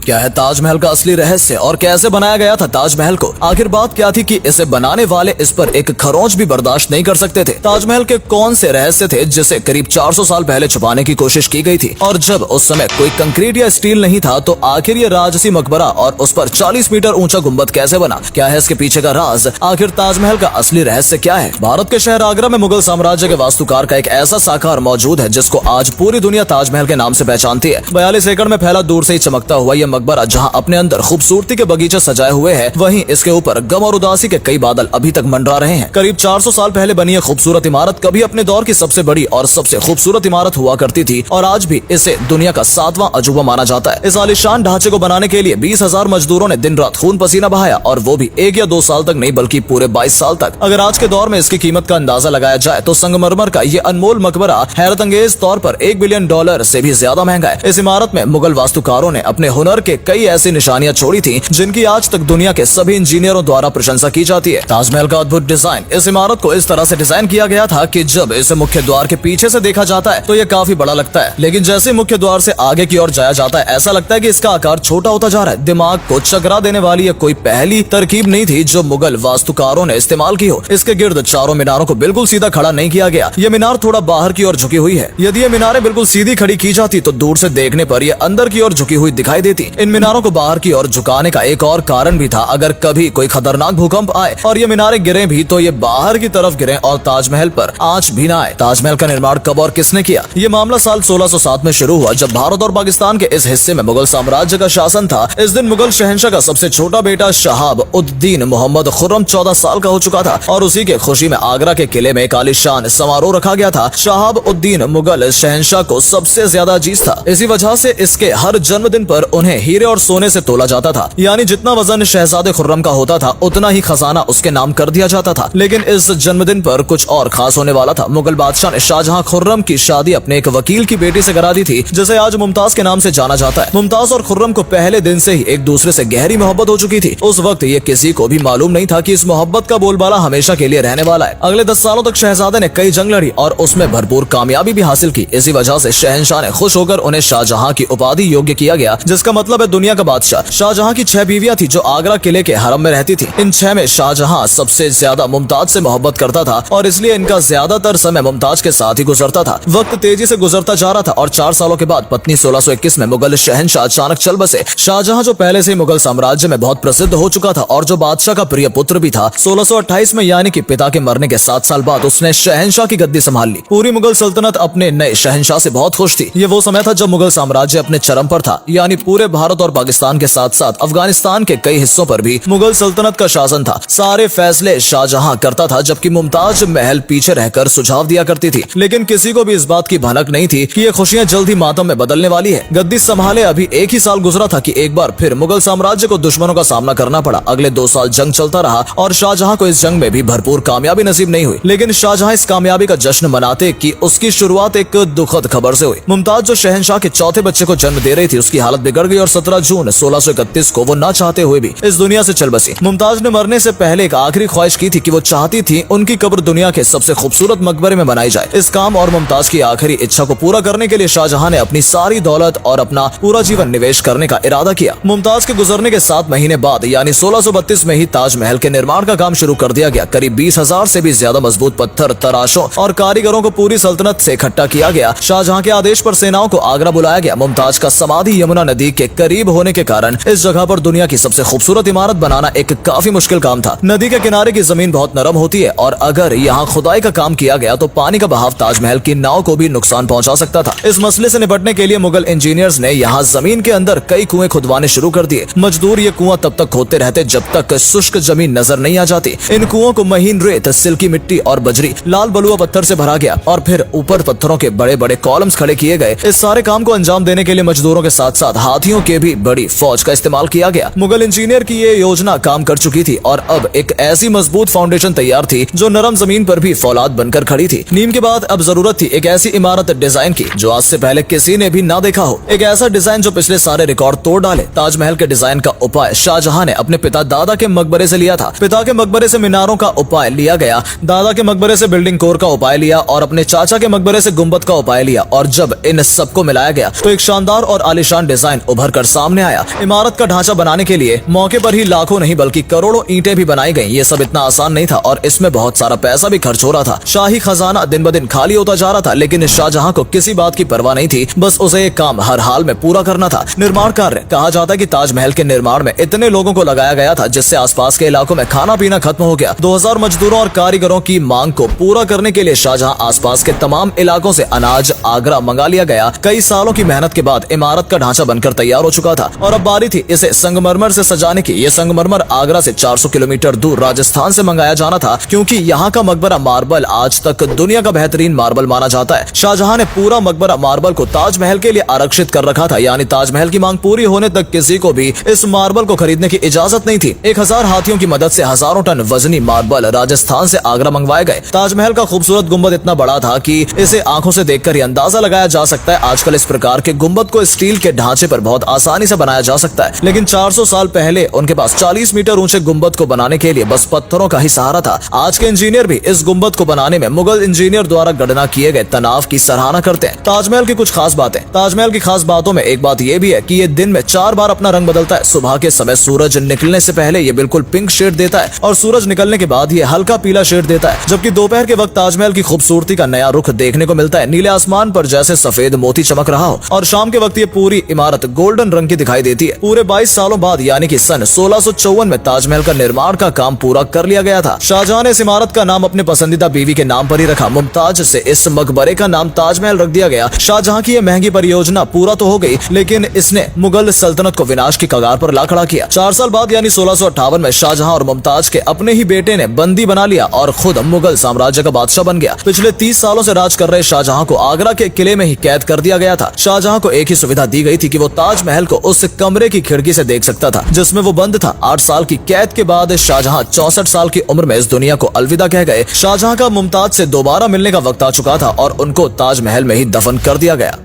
क्या है ताजमहल का असली रहस्य और कैसे बनाया गया था ताजमहल को? आखिर बात क्या थी कि इसे बनाने वाले इस पर एक खरोंच भी बर्दाश्त नहीं कर सकते थे? ताजमहल के कौन से रहस्य थे जिसे करीब 400 साल पहले छुपाने की कोशिश की गई थी? और जब उस समय कोई कंक्रीट या स्टील नहीं था तो आखिर ये राजसी मकबरा और उस पर 40 मीटर ऊंचा गुम्बद कैसे बना? क्या है इसके पीछे का राज? आखिर ताजमहल का असली रहस्य क्या है? भारत के शहर आगरा में मुगल साम्राज्य के वास्तुकार का एक ऐसा साकार मौजूद है जिसको आज पूरी दुनिया ताजमहल के नाम से पहचानती है। 42 एकड़ में फैला, दूर से ही चमकता हुआ यह मकबरा जहां अपने अंदर खूबसूरती के बगीचे सजाए हुए हैं, वहीं इसके ऊपर गम और उदासी के कई बादल अभी तक मंडरा रहे हैं। करीब 400 साल पहले बनी यह खूबसूरत इमारत कभी अपने दौर की सबसे बड़ी और सबसे खूबसूरत इमारत हुआ करती थी और आज भी इसे दुनिया का 7वां अजूबा माना जाता है। इस आलीशान ढांचे को बनाने के लिए 20,000 मजदूरों ने दिन रात खून पसीना बहाया और वो भी 1 या 2 साल तक नहीं बल्कि पूरे 22 साल तक। अगर आज के दौर में इसकी कीमत का अंदाजा लगाया जाए तो संगमरमर का ये अनमोल मकबरा हैरत अंगेज तौर पर $1 बिलियन से भी ज्यादा महंगा है। इस इमारत में मुगल वास्तुकारों ने अपने हुनर के कई ऐसी निशानियां छोड़ी थी जिनकी आज तक दुनिया के सभी इंजीनियरों द्वारा प्रशंसा की जाती है। ताजमहल का अद्भुत डिजाइन। इस इमारत को इस तरह से डिजाइन किया गया था कि जब इसे मुख्य द्वार के पीछे से देखा जाता है तो यह काफी बड़ा लगता है, लेकिन जैसे मुख्य द्वार से आगे की ओर जाया जाता है ऐसा लगता है कि इसका आकार छोटा होता जा रहा है। दिमाग को चकरा देने वाली यह कोई पहली तरकीब नहीं थी जो मुगल वास्तुकारों ने इस्तेमाल की हो। इसके गिर्द चारों मीनारों को बिल्कुल सीधा खड़ा नहीं किया गया। यह मीनार थोड़ा बाहर की ओर झुकी हुई है। यदि ये मीनारें बिल्कुल सीधी खड़ी की जाती तो दूर से देखने पर यह अंदर की ओर झुकी हुई दिखाई देती। इन मीनारों को बाहर की ओर झुकाने का एक और कारण भी था, अगर कभी कोई खतरनाक भूकंप आए और ये मीनारें गिरे भी तो ये बाहर की तरफ गिरे और ताजमहल पर आंच भी ना आए। ताजमहल का निर्माण कब और किसने किया? ये मामला साल 1607 में शुरू हुआ जब भारत और पाकिस्तान के इस हिस्से में मुगल साम्राज्य का शासन था। इस दिन मुगल शहंशाह का सबसे छोटा बेटा शहाब उद्दीन मोहम्मद खुर्रम 14 साल का हो चुका था और उसी के खुशी में आगरा के किले में एक आलीशान समारोह रखा गया था। शहाब उद्दीन मुगल शहंशाह को सबसे ज्यादा अजीज था, इसी वजह से इसके हर जन्मदिन पर उन्हें हीरे और सोने से तोला जाता था, यानी जितना वजन शहजादे खुर्रम का होता था उतना ही खजाना उसके नाम कर दिया जाता था। लेकिन इस जन्मदिन पर कुछ और खास होने वाला था। मुगल बादशाह ने शाहजहां खुर्रम की शादी अपने एक वकील की बेटी से करा दी थी जिसे आज मुमताज के नाम से जाना जाता है। मुमताज और खुर्रम को पहले दिन से ही एक दूसरे से गहरी मोहब्बत हो चुकी थी। उस वक्त ये किसी को भी मालूम नहीं था कि इस मोहब्बत का बोलबाला हमेशा के लिए रहने वाला है। अगले 10 सालों तक शहजादे ने कई जंग लड़ी और उसमें भरपूर कामयाबी भी हासिल की। इसी वजह से शहंशाह ने खुश होकर उन्हें शाहजहां की उपाधि योग्य किया गया, जिसका मतलब है दुनिया का बादशाह। शाहजहां की 6 बीवियां थी जो आगरा किले के हरम में रहती थी। इन 6 में शाहजहां सबसे ज्यादा मुमताज से मोहब्बत करता था और इसलिए इनका ज्यादातर समय मुमताज के साथ ही गुजरता था। वक्त तेजी से गुजरता जा रहा था और 4 सालों के बाद पत्नी 1621 में मुगल शहंशाह अचानक चल बसे। शाहजहां जो पहले से ही मुगल साम्राज्य में बहुत प्रसिद्ध हो चुका था और जो बादशाह का प्रिय पुत्र भी था, 1628 में यानी कि पिता के मरने के 7 साल बाद उसने शहंशाह की गद्दी संभाल ली। पूरी मुगल सल्तनत अपने नए शहंशाह से बहुत खुश थी। ये वो समय था जब मुगल साम्राज्य अपने चरम पर था, यानी पूरे भारत और पाकिस्तान के साथ साथ अफगानिस्तान के कई हिस्सों पर भी मुगल सल्तनत का शासन था। सारे फैसले शाहजहां करता था जबकि मुमताज महल पीछे रहकर सुझाव दिया करती थी। लेकिन किसी को भी इस बात की भनक नहीं थी कि ये खुशियां जल्द ही मातम में बदलने वाली है। गद्दी संभाले अभी 1 ही साल गुजरा था कि एक बार फिर मुगल साम्राज्य को दुश्मनों का सामना करना पड़ा। अगले 2 साल जंग चलता रहा और शाहजहां को इस जंग में भी भरपूर कामयाबी नसीब नहीं हुई। लेकिन शाहजहां इस कामयाबी का जश्न मनाते कि उसकी शुरुआत एक दुखद खबर से हुई। मुमताज जो शहंशाह के चौथे बच्चे को जन्म दे रही थी, उसकी हालत बिगड़ गई और 17 जून 1631 को वो ना चाहते हुए भी इस दुनिया से चल बसी। मुमताज ने मरने से पहले एक आखिरी ख्वाहिश की थी कि वो चाहती थी उनकी कब्र दुनिया के सबसे खूबसूरत मकबरे में बनाई जाए। इस काम और मुमताज की आखिरी इच्छा को पूरा करने के लिए शाहजहां ने अपनी सारी दौलत और अपना पूरा जीवन निवेश करने का इरादा किया। मुमताज के गुजरने के 7 महीने बाद यानी 1632 में ही ताजमहल के निर्माण का काम शुरू कर दिया गया। करीब 20,000 से भी ज्यादा मजबूत पत्थर, तराशों और कारीगरों को पूरी सल्तनत से इकट्ठा किया गया। शाहजहां के आदेश पर सेनाओं को आगरा बुलाया गया। मुमताज का समाधि यमुना नदी के करीब होने के कारण इस जगह पर दुनिया की सबसे खूबसूरत इमारत बनाना एक काफी मुश्किल काम था। नदी के किनारे की जमीन बहुत नरम होती है और अगर यहाँ खुदाई का काम किया गया तो पानी का बहाव ताजमहल की नाव को भी नुकसान पहुंचा सकता था। इस मसले से निपटने के लिए मुगल इंजीनियर्स ने यहाँ जमीन के अंदर कई कुएं खुदवाने शुरू कर दिए। मजदूर ये कुआं तब तक खोदते रहते जब तक शुष्क जमीन नजर नहीं आ जाती। इन कुओं को महीन रेत, सिल्की मिट्टी और बजरी, लाल बलुआ पत्थर से भरा गया और फिर ऊपर पत्थरों के बड़े बड़े कॉलम्स खड़े किए गए। इस सारे काम को अंजाम देने के लिए मजदूरों के साथ साथ हाथियों के भी बड़ी फौज का इस्तेमाल किया गया। मुगल इंजीनियर की ये योजना काम कर चुकी थी और अब एक ऐसी मजबूत फाउंडेशन तैयार थी जो नरम जमीन पर भी फौलाद बनकर खड़ी थी। नीम के बाद अब जरूरत थी एक ऐसी इमारत डिजाइन की जो आज से पहले किसी ने भी ना देखा हो। एक ऐसा डिजाइन जो पिछले सारे रिकॉर्ड तोड़ डाले। ताजमहल के डिजाइन का उपाय शाहजहां ने अपने पिता दादा के मकबरे से लिया था। पिता के मकबरे से मीनारों का उपाय लिया गया, दादा के मकबरे से बिल्डिंग कोर का उपाय लिया और अपने चाचा के मकबरे से गुंबद का उपाय लिया। और जब इन सबको मिलाया गया तो एक शानदार और आलीशान डिजाइन उभर कर सामने आया। इमारत का ढांचा बनाने के लिए मौके पर ही लाखों नहीं बल्कि करोड़ों ईंटें भी बनाई गई। ये सब इतना आसान नहीं था और इसमें बहुत सारा पैसा भी खर्च हो रहा था। शाही खजाना दिन ब दिन खाली होता जा रहा था, लेकिन शाहजहां को किसी बात की परवाह नहीं थी। बस उसे एक काम हर हाल में पूरा करना था, निर्माण कार्य। कहा जाता है कि ताजमहल के निर्माण में इतने लोगों को लगाया गया था जिससे आसपास के इलाकों में खाना पीना खत्म हो गया। 2000 मजदूरों और कारीगरों की मांग को पूरा करने के लिए शाहजहां आसपास के तमाम इलाकों से अनाज आगरा मंगा लिया गया। कई सालों की मेहनत के बाद इमारत का ढांचा बनकर तैयार हो चुका था और अब बारी थी इसे संगमरमर से सजाने की। ये संगमरमर आगरा से 400 किलोमीटर दूर राजस्थान से मंगाया जाना था, क्योंकि यहाँ का मकबरा मार्बल आज तक दुनिया का बेहतरीन मार्बल माना जाता है। शाहजहां ने पूरा मकबरा मार्बल को ताजमहल के लिए आरक्षित कर रखा था, यानी ताजमहल की मांग पूरी होने तक किसी को भी इस मार्बल को खरीदने की इजाजत नहीं थी। 1000 हाथियों की मदद से हजारों टन वजनी मार्बल राजस्थान से आगरा मंगवाए गए। ताजमहल का खूबसूरत गुम्बद इतना बड़ा था कि इसे आंखों से देखकर ही अंदाजा लगाया जा सकता है। आजकल इस प्रकार के गुम्बद को स्टील के ढांचे पर बहुत आसानी से बनाया जा सकता है, लेकिन 400 साल पहले उनके पास 40 मीटर ऊंचे गुम्बद को बनाने के लिए बस पत्थरों का ही सहारा था। आज के इंजीनियर भी इस गुम्बद को बनाने में मुगल इंजीनियर द्वारा गणना किए गए तनाव की सराहना करते हैं। ताजमहल की कुछ खास बातें। ताजमहल की खास बातों में एक बात यह भी है कि ये दिन में 4 बार अपना रंग बदलता है। सुबह के समय सूरज निकलने से पहले ये बिल्कुल पिंक शेड देता है और सूरज निकलने के बाद ये हल्का पीला शेड देता है, जबकि दोपहर के वक्त ताजमहल की खूबसूरती का नया रुख देखने को मिलता है। नीले आसमान पर जैसे सफेद मोती चमक रहा हो और शाम के वक्त ये पूरी इमारत गोल्डन रंग की दिखाई देती है। पूरे 22 सालों बाद यानी कि सन 1654 में ताजमहल का निर्माण का काम पूरा कर लिया गया था। शाहजहां ने इस इमारत का नाम अपने पसंदीदा बीवी के नाम पर ही रखा। मुमताज से इस मकबरे का नाम ताजमहल रख दिया गया। शाहजहां की यह महंगी परियोजना पूरा तो हो गई, लेकिन इसने मुगल सल्तनत को विनाश की कगार पर ला खड़ा किया। 4 साल बाद यानी 1658 में शाहजहां और मुमताज के अपने ही बेटे ने बंदी बना लिया और खुद मुगल साम्राज्य का बादशाह बन गया। पिछले 30 सालों से राज कर रहे शाहजहां को आगरा के किले में ही कैद कर दिया गया था। शाहजहां को एक ही सुविधा दी गई थी कि वो ताजमहल को उस कमरे की खिड़की से देख सकता था जिसमें वो बंद था। 8 साल की कैद के बाद शाहजहां 64 साल की उम्र में इस दुनिया को अलविदा कह गए। शाहजहां का मुमताज से दोबारा मिलने का वक्त आ चुका था और उनको ताजमहल में ही दफन कर दिया गया।